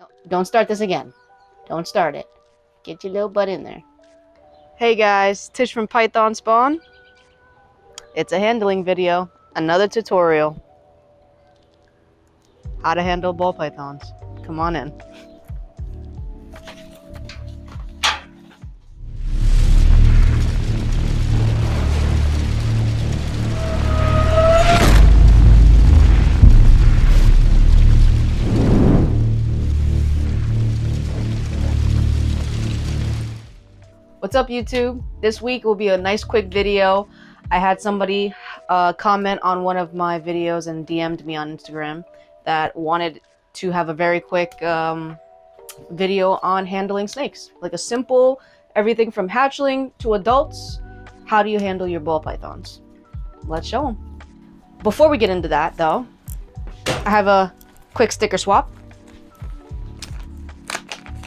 No, don't start this again. Don't start it. Get your little butt in there. Hey guys, Tish from Python Spawn. It's a handling video. Another tutorial. How to handle ball pythons. Come on in. What's up, YouTube? This week will be a nice quick video. I had somebody comment on one of my videos and DM'd me on Instagram that wanted to have a very quick video on handling snakes. Like a simple, everything from hatchling to adults. How do you handle your ball pythons? Let's show them. Before we get into that though, I have a quick sticker swap.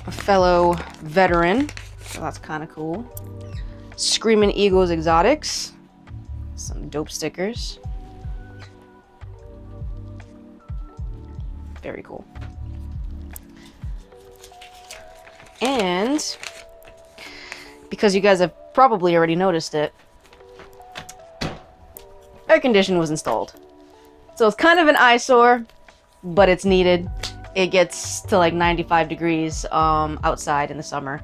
A fellow veteran. So that's kind of cool. Screaming Eagles Exotics. Some dope stickers. Very cool. And because you guys have probably already noticed it, air conditioning was installed. So it's kind of an eyesore, but it's needed. It gets to like 95 degrees outside in the summer.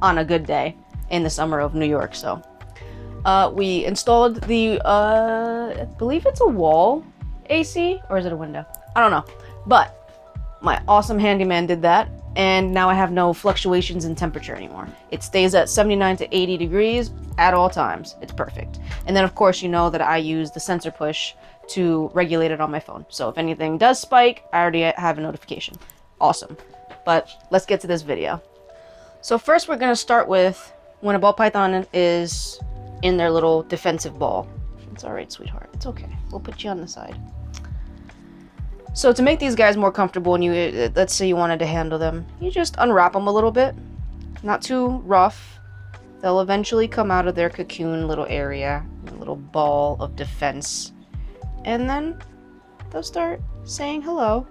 On a good day in the summer of New York. So we installed the I believe it's a wall AC, or is it a window? I don't know, but my awesome handyman did that, and now I have no fluctuations in temperature anymore. It stays at 79 to 80 degrees at all times. It's perfect. And then of course you know that I use the sensor push to regulate it on my phone, so if anything does spike, I already have a notification. Awesome. But let's get to this video. So first we're going to start with when a ball python is in their little defensive ball. It's alright, sweetheart. It's okay. We'll put you on the side. So to make these guys more comfortable, and you, let's say you wanted to handle them, you just unwrap them a little bit. Not too rough. They'll eventually come out of their cocoon little area, a little ball of defense. And then they'll start saying hello.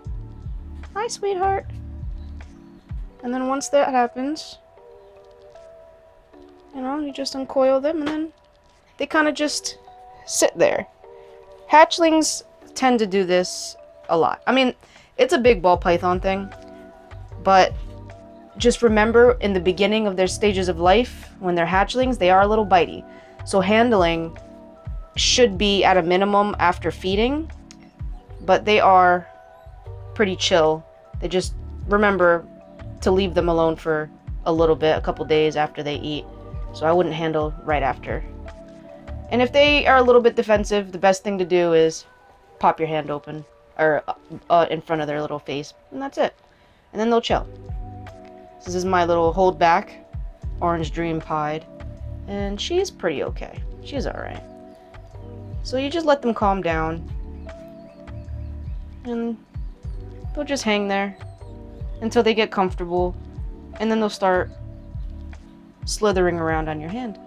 Hi, sweetheart. And then once that happens, you know, you just uncoil them and then they kind of just sit there. Hatchlings tend to do this a lot. I mean, it's a big ball python thing, but just remember in the beginning of their stages of life, when they're hatchlings, they are a little bitey. So handling should be at a minimum after feeding, but they are pretty chill. They just remember to leave them alone for a little bit, a couple days after they eat. So I wouldn't handle right after. And if they are a little bit defensive, the best thing to do is pop your hand open or in front of their little face, and that's it. And then they'll chill. This is my little hold back, Orange Dream Pied, and she's pretty okay. She's alright. So you just let them calm down, and they'll just hang there until they get comfortable, and then they'll start slithering around on your hand.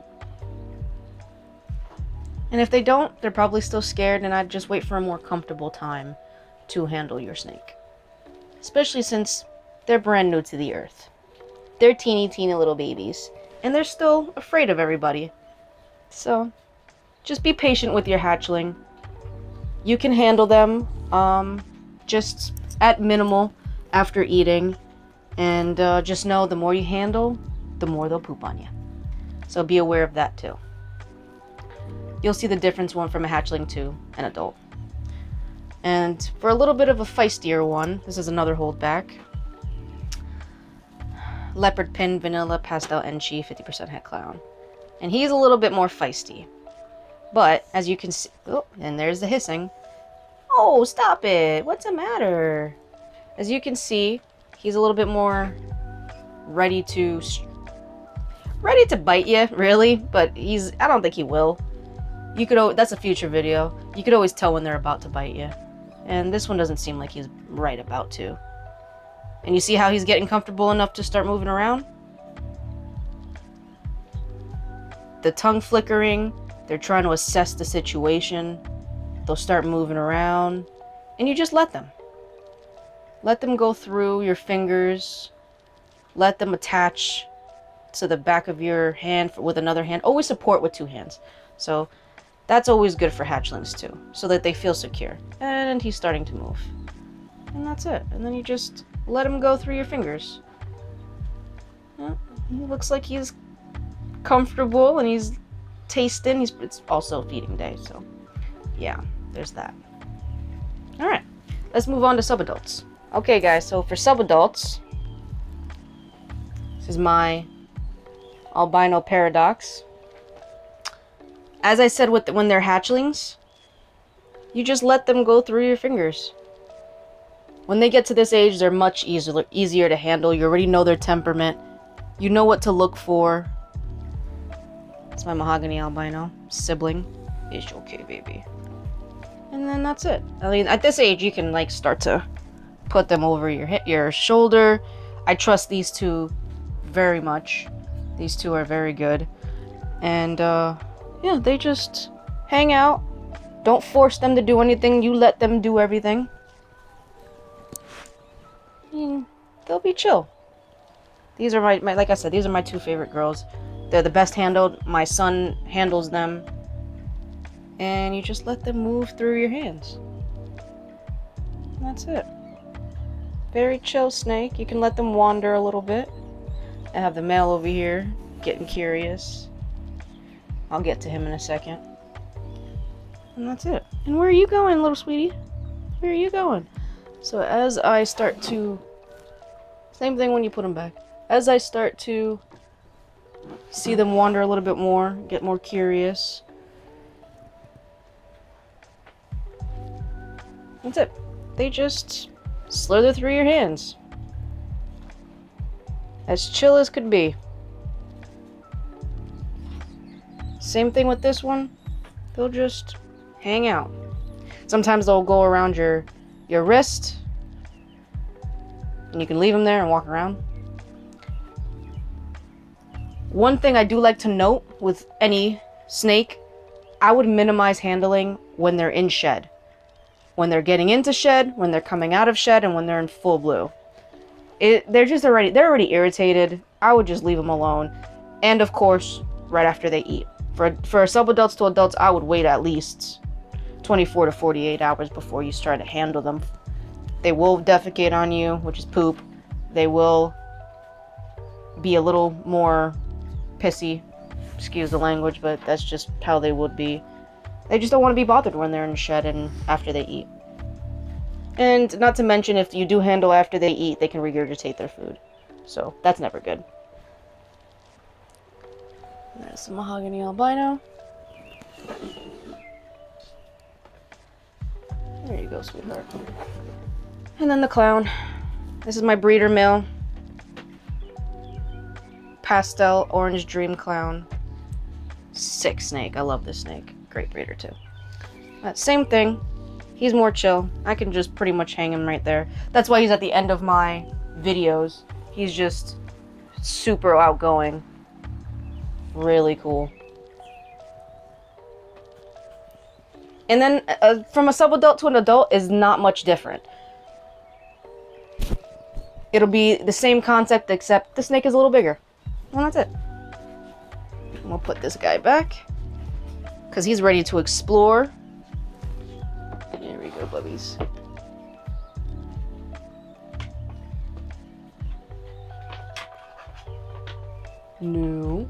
And if they don't, they're probably still scared, and I'd just wait for a more comfortable time to handle your snake. Especially since they're brand new to the earth. They're teeny little babies, and they're still afraid of everybody. So just be patient with your hatchling. You can handle them just at minimal after eating, and just know the more you handle, the more they'll poop on you. So be aware of that too. You'll see the difference one from a hatchling to an adult. And for a little bit of a feistier one, this is another holdback. Leopard Pin Vanilla Pastel Enchi 50% Het Clown. And he's a little bit more feisty. But as you can see, oh, and there's the hissing. Oh, stop it. What's the matter? As you can see, he's a little bit more ready to bite you, really, but I don't think he will. You could, that's a future video. You could always tell when they're about to bite you. And this one doesn't seem like he's right about to. And you see how he's getting comfortable enough to start moving around? The tongue flickering, they're trying to assess the situation. They'll start moving around, and you just let them. let them go through your fingers. Let them attach to the back of your hand with another hand. Always support with 2 hands. So that's always good for hatchlings too, so that they feel secure. And he's starting to move. And that's it. And then you just let him go through your fingers. Yeah, he looks like he's comfortable and he's tasting. It's also feeding day, so yeah, there's that. Alright, let's move on to subadults. Okay guys, so for subadults, this is my albino paradox. As I said when they're hatchlings, you just let them go through your fingers. When they get to this age, they're much easier to handle. You already know their temperament. You know what to look for. It's my mahogany albino sibling. It's okay, baby. And then that's it. I mean, at this age, you can like start to put them over your shoulder. I trust these 2 very much. These 2 are very good. And yeah, they just hang out. Don't force them to do anything. You let them do everything. And they'll be chill. These are my like I said, these are my 2 favorite girls. They're the best handled. My son handles them. And you just let them move through your hands. And that's it. Very chill snake. You can let them wander a little bit. I have the male over here getting curious. I'll get to him in a second. And that's it. And where are you going, little sweetie? Where are you going? So as I start to... Same thing when you put them back. As I start to see them wander a little bit more, get more curious. That's it. They just slither through your hands. As chill as could be. Same thing with this one. They'll just hang out. Sometimes they'll go around your wrist. And you can leave them there and walk around. One thing I do like to note with any snake, I would minimize handling when they're in shed. When they're getting into shed, when they're coming out of shed, and when they're in full blue. They're already irritated. I would just leave them alone. And of course, right after they eat. For subadults to adults, I would wait at least 24 to 48 hours before you start to handle them. They will defecate on you, which is poop. They will be a little more pissy. Excuse the language, but that's just how they would be. They just don't want to be bothered when they're in the shed and after they eat. And not to mention, if you do handle after they eat, they can regurgitate their food. So, that's never good. There's some mahogany albino. There you go, sweetheart. And then the clown. This is my breeder male. Pastel orange dream clown. Sick snake. I love this snake. Great breeder too. Same thing. He's more chill. I can just pretty much hang him right there. That's why he's at the end of my videos. He's just super outgoing. Really cool. And then from a subadult to an adult is not much different. It'll be the same concept except the snake is a little bigger. And that's it. And we'll put this guy back because he's ready to explore. There we go, bubbies. No.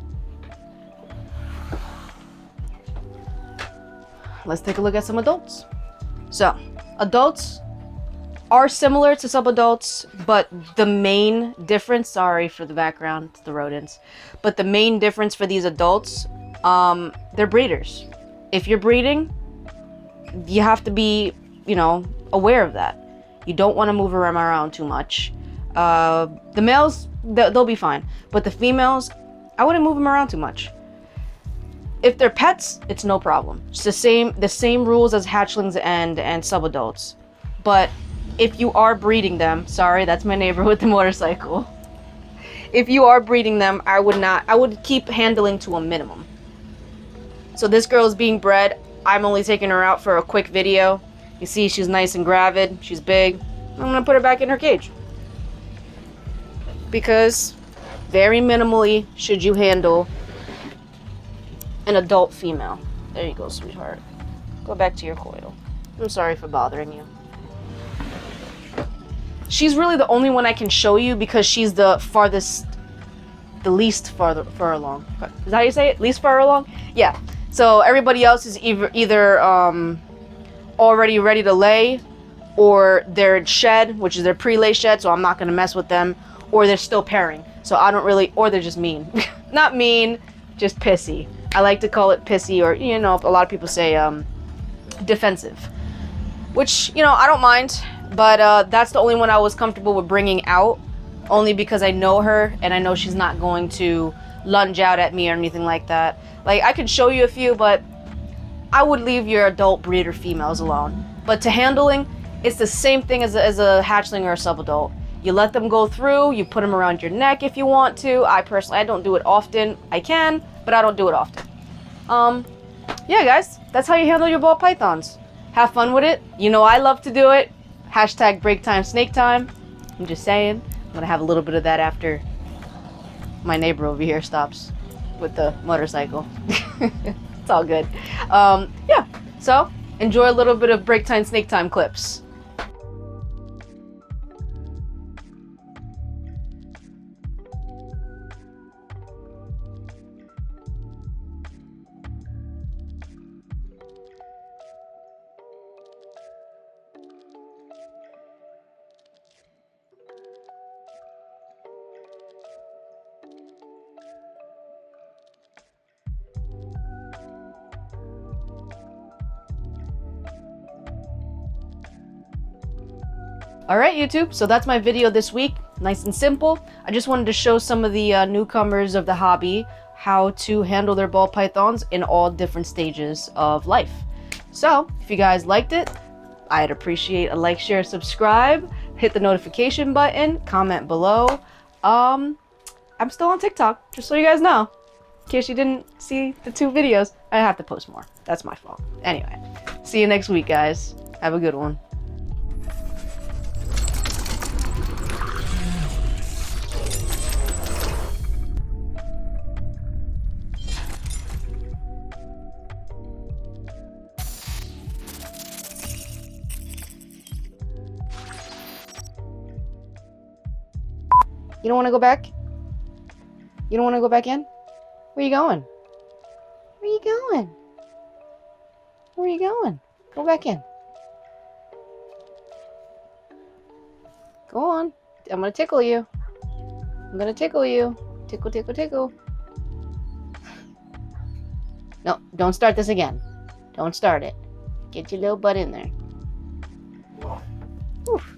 Let's take a look at some adults. So, adults are similar to subadults, but the main difference, sorry for the background, the rodents, but the main difference for these adults, they're breeders. If you're breeding, you have to be, aware of that. You don't want to move them around too much. The males, they'll be fine, but the females, I wouldn't move them around too much. If they're pets, it's no problem. It's the same rules as hatchlings and subadults. But if you are breeding them, sorry, that's my neighbor with the motorcycle. If you are breeding them, I would keep handling to a minimum. So this girl is being bred. I'm only taking her out for a quick video. You see she's nice and gravid. She's big. I'm gonna put her back in her cage. Because very minimally should you handle an adult female. There you go, sweetheart. Go back to your coil. I'm sorry for bothering you. She's really the only one I can show you because she's the least far along. Is that how you say it? Least far along? Yeah. So everybody else is either already ready to lay, or they're shed, which is their pre-lay shed, so I'm not gonna mess with them, or they're still pairing. So I don't really, or they're just mean. Not mean, just pissy. I like to call it pissy, or, you know, a lot of people say defensive. Which, you know, I don't mind, but that's the only one I was comfortable with bringing out, only because I know her, and I know she's not going to lunge out at me or anything like that. Like, I could show you a few, but I would leave your adult breeder females alone. But to handling, it's the same thing as a hatchling or a sub-adult. You let them go through, you put them around your neck if you want to. I don't do it often. I can, but I don't do it often. Yeah, guys, that's how you handle your ball pythons. Have fun with it. You know I love to do it. Hashtag break time, snake time. I'm just saying. I'm gonna have a little bit of that after my neighbor over here stops with the motorcycle. It's all good. Yeah, so enjoy a little bit of break time, snake time clips. Alright YouTube, so that's my video this week. Nice and simple. I just wanted to show some of the newcomers of the hobby how to handle their ball pythons in all different stages of life. So, if you guys liked it, I'd appreciate a like, share, subscribe, hit the notification button, comment below. I'm still on TikTok, just so you guys know. In case you didn't see the 2 videos, I have to post more. That's my fault. Anyway, see you next week, guys. Have a good one. You don't want to go back? You don't want to go back in? Where you going? Where you going? Where you going? Go back in. Go on. I'm going to tickle you. I'm going to tickle you. Tickle, tickle, tickle. No, don't start this again. Don't start it. Get your little butt in there. Oof.